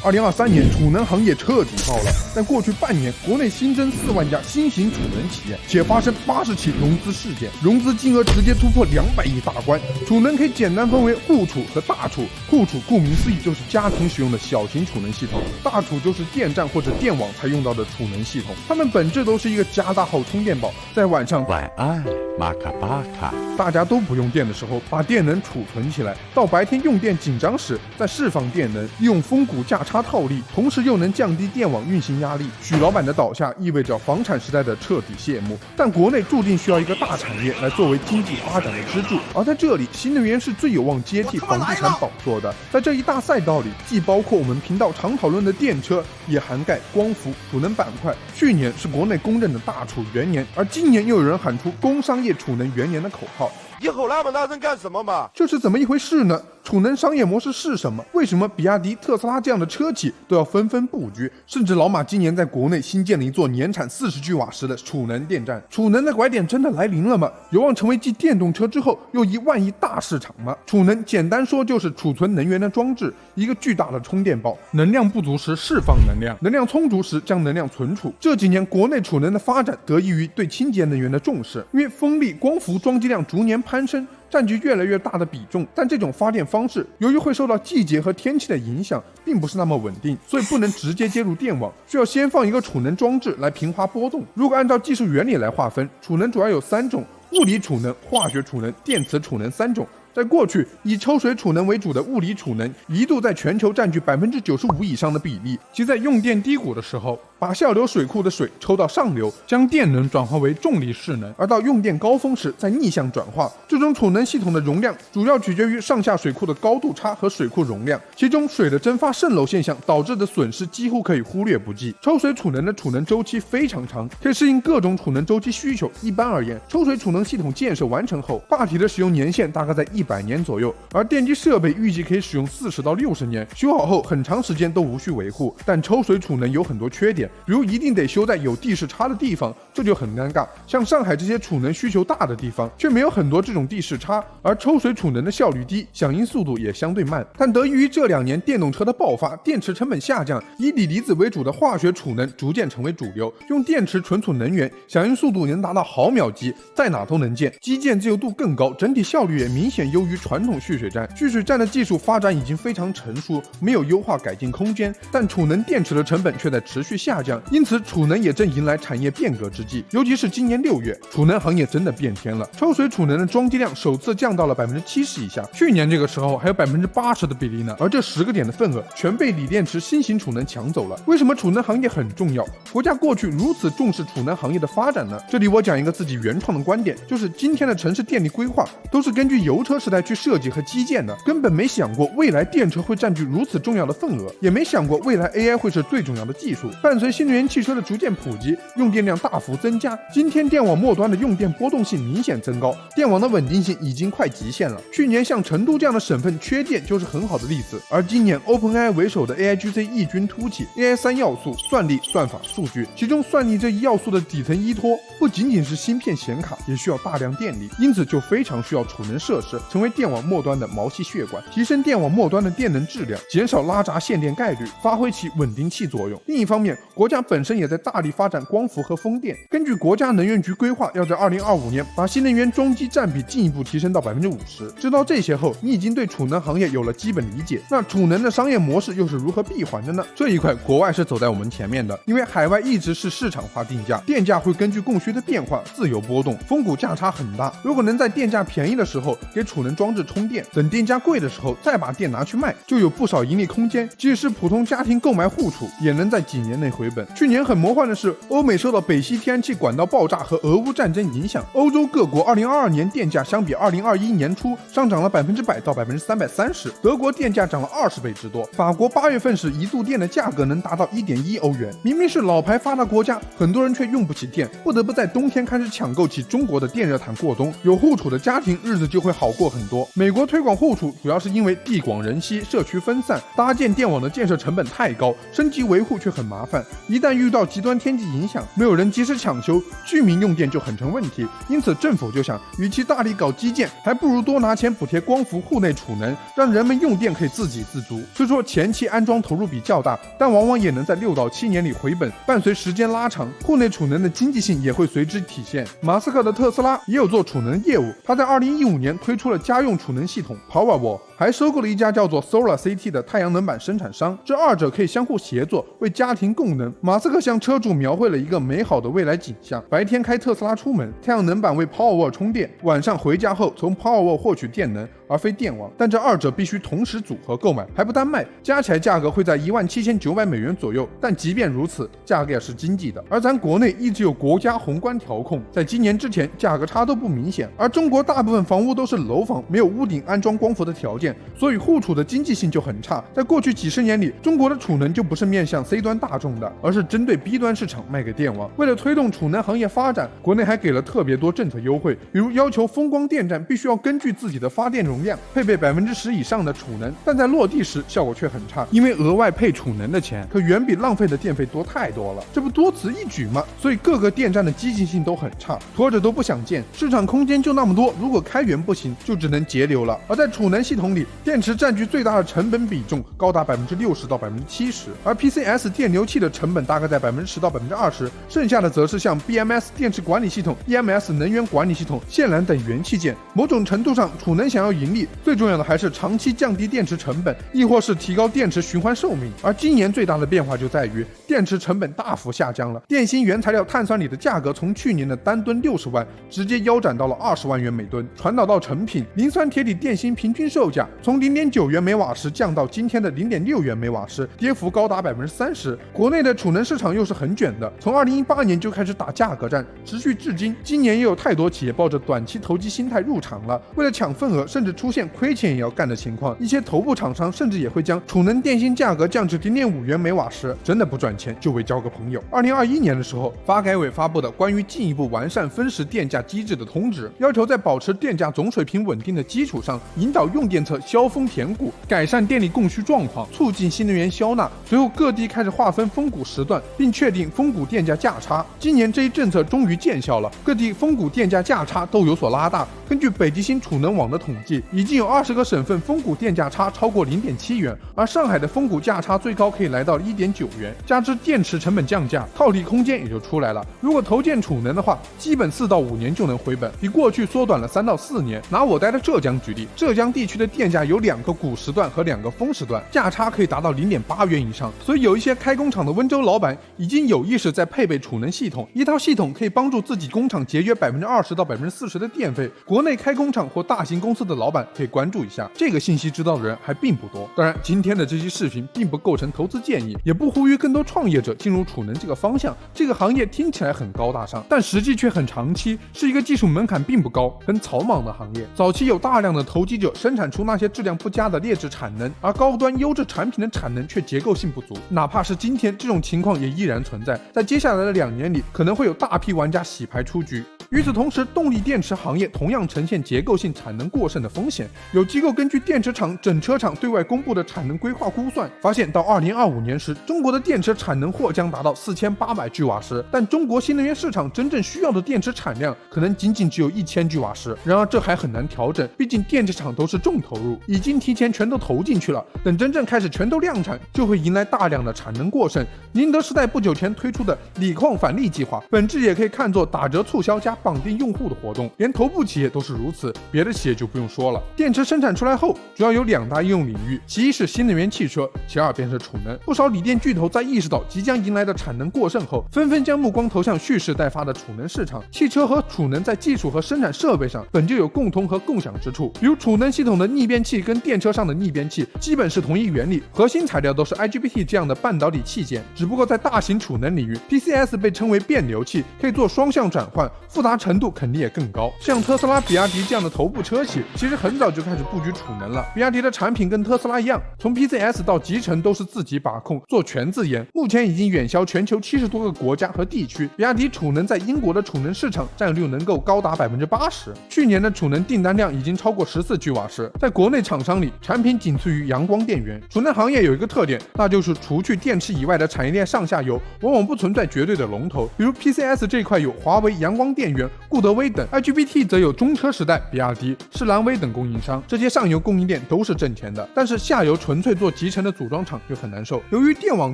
2023年储能行业彻底爆了。在过去半年，国内新增4万家新型储能企业，且发生80起融资事件，融资金额直接突破200亿大关。储能可以简单分为户储和大储。户储顾名思义就是家庭使用的小型储能系统，大储就是电站或者电网才用到的储能系统。它们本质都是一个加大号充电宝，在晚上晚安，马卡巴卡。大家都不用电的时候，把电能储存起来，到白天用电紧张时再释放电能，利用风谷价差套利，同时又能降低电网运行压力。许老板的倒下意味着房产时代的彻底谢幕，但国内注定需要一个大产业来作为经济发展的支柱，而在这里，新能源是最有望接替房地产宝座的。在这一大赛道里，既包括我们频道常讨论的电车，也涵盖光伏、储能板块。去年是国内公认的大储元年，而今年又有人喊出工商业储能元年的口号。你吼那么大声干什么嘛？这是怎么一回事呢？储能商业模式是什么？为什么比亚迪、特斯拉这样的车企都要纷纷布局？甚至老马今年在国内新建了一座年产40巨瓦时的储能电站。储能的拐点真的来临了吗？有望成为继电动车之后又一万亿大市场吗？储能简单说就是储存能源的装置，一个巨大的充电宝，能量不足时释放能量，能量充足时将能量存储。这几年国内储能的发展得益于对清洁能源的重视，因为风力、光伏装机量逐年攀升，占据越来越大的比重，但这种发电方式由于会受到季节和天气的影响，并不是那么稳定，所以不能直接接入电网，需要先放一个储能装置来平滑波动。如果按照技术原理来划分，储能主要有3种：物理储能、化学储能、电磁储能3种。在过去，以抽水储能为主的物理储能一度在全球占据95%以上的比例，即在用电低谷的时候，把下流水库的水抽到上流，将电能转化为重力势能，而到用电高峰时再逆向转化。这种储能系统的容量主要取决于上下水库的高度差和水库容量，其中水的蒸发渗漏现象导致的损失几乎可以忽略不计。抽水储能的储能周期非常长，可以适应各种储能周期需求。一般而言，抽水储能系统建设完成后，坝体的使用年限大概在100年左右，而电机设备预计可以使用40到60年，修好后很长时间都无需维护。但抽水储能有很多缺点，比如一定得修在有地势差的地方，这就很尴尬。像上海这些储能需求大的地方，却没有很多这种地势差，而抽水储能的效率低，响应速度也相对慢。但得益于这2年电动车的爆发，电池成本下降，以锂离子为主的化学储能逐渐成为主流，用电池存储能源，响应速度能达到毫秒级，在哪都能见，基建自由度更高，整体效率也明显优于传统蓄水站。蓄水站的技术发展已经非常成熟，没有优化改进空间，但储能电池的成本却在持续下降，因此储能也正迎来产业变革之际。尤其是今年6月，储能行业真的变天了，抽水储能的装机量首次降到了70%以下，去年这个时候还有80%的比例呢，而这10个点的份额全被锂电池新型储能抢走了。为什么储能行业很重要？国家过去如此重视储能行业的发展呢？这里我讲一个自己原创的观点，就是今天的城市电力规划都是根据油车时代去设计和基建的，根本没想过未来电车会占据如此重要的份额，也没想过未来 AI 会是最重要的技术。伴随新能源汽车的逐渐普及，用电量大幅增加，今天电网末端的用电波动性明显增高，电网的稳定性已经快极限了。去年像成都这样的省份缺电就是很好的例子，而今年 OpenAI 为首的 AIGC 异军突起， AI 3要素：算力、算法、数据，其中算力这一要素的底层依托不仅仅是芯片显卡，也需要大量电力，因此就非常需要储能设施成为电网末端的毛细血管，提升电网末端的电能质量，减少拉闸限电概率，发挥其稳定器作用。另一方面，国家本身也在大力发展光伏和风电，根据国家能源局规划，要在2025年把新能源装机占比进一步提升到50%。知道这些后，你已经对储能行业有了基本理解。那储能的商业模式又是如何闭环的呢？这一块国外是走在我们前面的，因为海外一直是市场化定价，电价会根据供需的变化自由波动，风谷价差很大。如果能在电价便宜的时候给储能装置充电，等电价贵的时候再把电拿去卖，就有不少盈利空间。即使是普通家庭购买户储，也能在几年内回本。去年很魔幻的是，欧美受到北溪天然气管道爆炸和俄乌战争影响，欧洲各国2022年电价相比2021年初上涨了100%到330%，德国电价涨了20倍之多。法国8月份时一度电的价格能达到1.1欧元。明明是老牌发达国家，很多人却用不起电，不得不在冬天开始抢购起中国的电热毯过冬。有户储的家庭日子就会好过很多。美国推广户储主要是因为地广人稀，社区分散，搭建电网的建设成本太高，升级维护却很麻烦。一旦遇到极端天气影响，没有人及时抢修，居民用电就很成问题。因此政府就想，与其大力搞基建，还不如多拿钱补贴光伏户内储能，让人们用电可以自给自足。虽说前期安装投入比较大，但往往也能在6到7年里回本。伴随时间拉长，户内储能的经济性也会随之体现。马斯克的特斯拉也有做储能业务，他在2015年推出了家用储能系统 Powerwall， 还收购了一家叫做 SolarCity 的太阳能板生产商，这二者可以相互协作，为家庭供能。马斯克向车主描绘了一个美好的未来景象：白天开特斯拉出门，太阳能板为 Powerwall 充电，晚上回家后从 Powerwall 获取电能，而非电网。但这二者必须同时组合购买，还不单卖，加起来价格会在17900美元左右。但即便如此，价格也是经济的。而咱国内一直有国家宏观调控，在今年之前价格差都不明显。而中国大部分房屋都是楼房，没有屋顶安装光伏的条件，所以户储的经济性就很差。在过去几十年里，中国的储能就不是面向 C 端大众的，而是针对 B 端市场卖给电网。为了推动储能行业发展，国内还给了特别多政策优惠，比如要求风光电站必须要根据自己的发电容量配备10%以上的储能，但在落地时效果却很差，因为额外配储能的钱可远比浪费的电费多太多了，这不多此一举吗？所以各个电站的积极性都很差，拖着都不想建，市场空间就那么多，如果开源不行，就只能节流了。而在储能系统里，电池占据最大的成本比重高达60%到70%，而 PCS 电流器的成本大概在10%到20%，剩下的则是像 BMS 电池管理系统、EMS 能源管理系统、线缆等元器件。某种程度上，储能想要盈利，最重要的还是长期降低电池成本，亦或是提高电池循环寿命。而今年最大的变化就在于电池成本大幅下降了，电芯原材料碳酸锂的价格从去年的单吨60万直接腰斩到了20万元每吨。传导到成品，磷酸铁锂电芯平均售价从0.9元每瓦时降到今天的0.6元每瓦时，跌幅高达30%。国内的储能市场又是很卷的，从2018年就开始打价格战，持续至今。今年也有太多企业抱着短期投机心态入场了，为了抢份额，甚至出现亏钱也要干的情况。一些头部厂商甚至也会将储能电芯价格降至0.5元每瓦时，真的不赚钱就为交个朋友。2021年的时候，发改委发布的关于进一步完善分时电价机制的通知，要求在保持电价总水平稳定的基础上，引导用电侧消峰填谷，改善电力供需状况，促进新能源消纳。随后各地开始划分峰谷时段，并确定峰谷电价价差。今年这一政策终于见效了，各地峰谷电价价差都有所拉大。根据北极星储能网的统计，已经有20个省份峰谷电价差超过0.7元，而上海的峰谷价差最高可以来到1.9元。加之电池成本降价，套利空间也就出来了。如果投建储能的话，基本4到5年就能回本，比过去缩短了3到4年。拿我待的浙江举例，浙江地区的电价有2个谷时段和2个峰时段，价差可以达到0.8元以上。所以有一些开工厂的温州老板已经有意识在配备储能系统，一套系统可以帮助自己工厂节约20%到40%的电费。国内开工厂或大型公司的老板可以关注一下，这个信息知道的人还并不多。当然，今天的这期视频并不构成投资建议，也不呼吁更多创业者进入储能这个方向。这个行业听起来很高大上，但实际却很长期，是一个技术门槛并不高、很草莽的行业。早期有大量的投机者生产出那些质量不佳的劣质产能，而高端优质产品的产能却结构性不足。哪怕是今天，这种情况也依然存在。在接下来的2年里，可能会有大批玩家洗牌出局。与此同时，动力电池行业同样呈现结构性产能过剩的风险。有机构根据电池厂、整车厂对外公布的产能规划估算，发现到2025年时，中国的电池产能或将达到4800巨瓦时，但中国新能源市场真正需要的电池产量可能仅仅只有1000巨瓦时。然而这还很难调整，毕竟电池厂都是重投入，已经提前全都投进去了，等真正开始全都量产，就会迎来大量的产能过剩。宁德时代不久前推出的锂矿返利计划，本质也可以看作打折促销加绑定用户的活动，连头部企业都是如此，别的企业就不用说了。电池生产出来后，主要有2大应用领域，其一是新能源汽车，其二便是储能。不少锂电巨头在意识到即将迎来的产能过剩后，纷纷将目光投向蓄势待发的储能市场。汽车和储能在技术和生产设备上本就有共同和共享之处，比如储能系统的逆变器跟电车上的逆变器基本是同一原理，核心材料都是 IGBT 这样的半导体器件，只不过在大型储能领域 ，PCS 被称为变流器，可以做双向转换，复杂杂程度肯定也更高。像特斯拉、比亚迪这样的头部车企，其实很早就开始布局储能了。比亚迪的产品跟特斯拉一样，从 PCS 到集成都是自己把控，做全自研，目前已经远销全球70多个国家和地区。比亚迪储能在英国的储能市场占有率能够高达80%，去年的储能订单量已经超过14巨瓦时。在国内厂商里，产品仅次于阳光电源。储能行业有一个特点，那就是除去电池以外的产业链上下游，往往不存在绝对的龙头。比如 PCS 这一块有华为、阳光电源、固德威等 ，IGBT 则有中车时代、比亚迪、士兰微等供应商，这些上游供应链都是挣钱的，但是下游纯粹做集成的组装厂就很难受。由于电网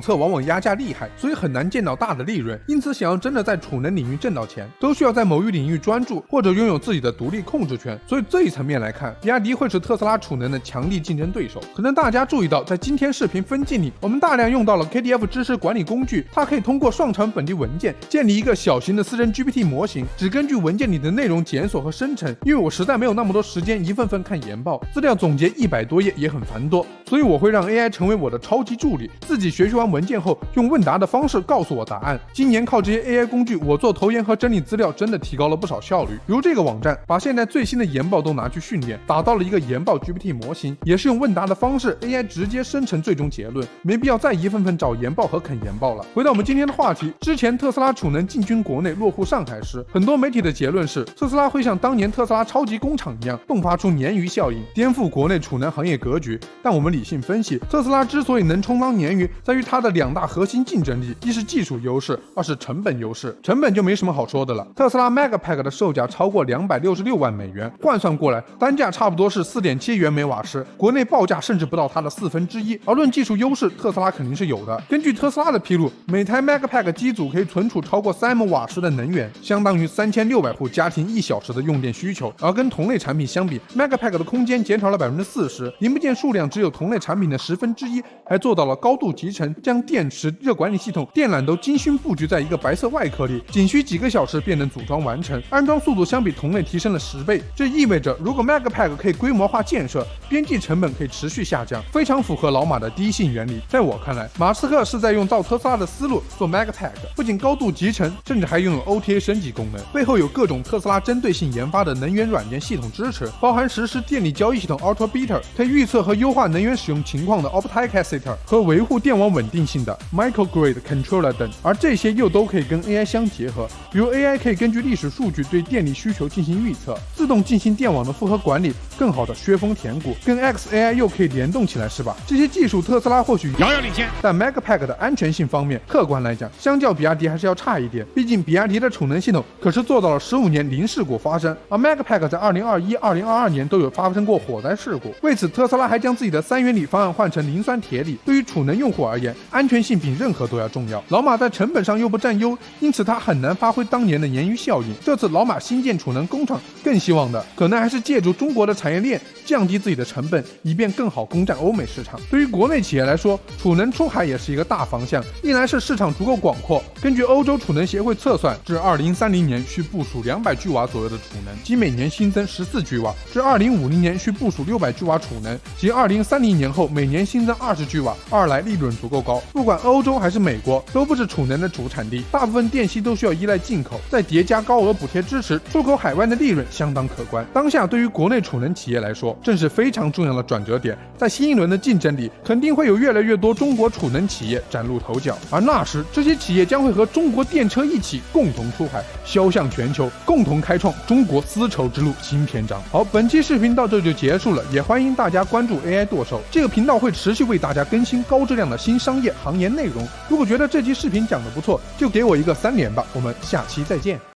侧往往压价厉害，所以很难见到大的利润，因此想要真的在储能领域挣到钱，都需要在某一领域专注，或者拥有自己的独立控制权。所以这一层面来看，比亚迪会是特斯拉储能的强力竞争对手。可能大家注意到，在今天视频分镜里，我们大量用到了 KDF 支持管理工具，它可以通过双传本地文件建立一个小型的私人 GPT 模型，只根据文件里的内容检索和生成。因为我实在没有那么多时间一份份看研报，资料总结100多页也很繁多，所以我会让 AI 成为我的超级助理，自己学习完文件后，用问答的方式告诉我答案。今年靠这些 AI 工具，我做投研和整理资料真的提高了不少效率。比如这个网站把现在最新的研报都拿去训练，打造了一个研报 GPT 模型，也是用问答的方式 AI 直接生成最终结论，没必要再一份份找研报和啃研报了。回到我们今天的话题，之前特斯拉储能进军国内落户上海时，很多媒体的结论是特斯拉会像当年特斯拉超级工厂一样，迸发出鲶鱼效应，颠覆国内储能行业格局。但我们理性分析，特斯拉之所以能充当鲶鱼，在于它的2大核心竞争力，一是技术优势，二是成本优势。成本就没什么好说的了，特斯拉 Megapack 的售价超过266万美元，换算过来单价差不多是4.7元每瓦时，国内报价甚至不到它的1/4。而论技术优势，特斯拉肯定是有的。根据特斯拉的披露，每台 Megapack 机组可以存储超过3瓦时的能源，相当于3600户家庭1小时的用电需求。而跟同类产品相比， Megapack 的空间减少了40%，零部件数量只有同类产品的1/10，还做到了高度集成，将电池、热管理系统、电缆都精心布局在一个白色外壳里，仅需几个小时便能组装完成。安装速度相比同类提升了10倍，这意味着如果 Megapack 可以规模化建设，边际成本可以持续下降，非常符合老马的第一性原理。在我看来，马斯克是在用造特斯拉的思路做 Megapack， 不仅高度集成，甚至还拥有 OTA 升级功能，背后有各种特斯拉针对性研发的能源软件系统支持，包含实施电力交易系统 AutoBidder， 可以预测和优化能源使用情况的 Opticator 和维护电网稳定性的 Microgrid Controller 等。而这些又都可以跟 AI 相结合，比如 AI 可以根据历史数据对电力需求进行预测，自动进行电网的负荷管理，更好的削峰填谷，跟 XAI 又可以联动起来，是吧？这些技术特斯拉或许遥遥领先，但 Megapack 的安全性方面，客观来讲，相较比亚迪还是要差一点。毕竟比亚迪的储能系统可是做到了15年零事故发生，而 Megapack 在2021、2022年都有发生过火灾事故。为此，特斯拉还将自己的3元锂方案换成磷酸铁锂。对于储能用户而言，安全性比任何都要重要。老马在成本上又不占优，因此他很难发挥当年的鲶鱼效应。这次老马新建储能工厂，更希望的可能还是借助中国的产业链，降低自己的成本，以便更好攻占欧美市场。对于国内企业来说，储能出海也是一个大方向。一来是市场足够广阔，根据欧洲储能协会测算，至2030年需部署200巨瓦左右的储能，即每年新增14巨瓦；至2050年需部署600巨瓦储能，即2030年后每年新增20巨瓦。二来利润足够高，不管欧洲还是美国，都不是储能的主产地，大部分电息都需要依赖进口，再叠加高额补贴支持，出口海外的利润相当可观。当下对于国内储能企业来说，正是非常重要的转折点。在新一轮的竞争里，肯定会有越来越多中国储能企业崭露头角，而那时这些企业将会和中国电车一起共同出海，销向全球，共同开创中国丝绸之路新篇章。好，本期视频到这就结束了，也欢迎大家关注 AI 剁手，这个频道会持续为大家更新高质量的新商业行业内容。如果觉得这期视频讲得不错，就给我一个3连吧，我们下期再见。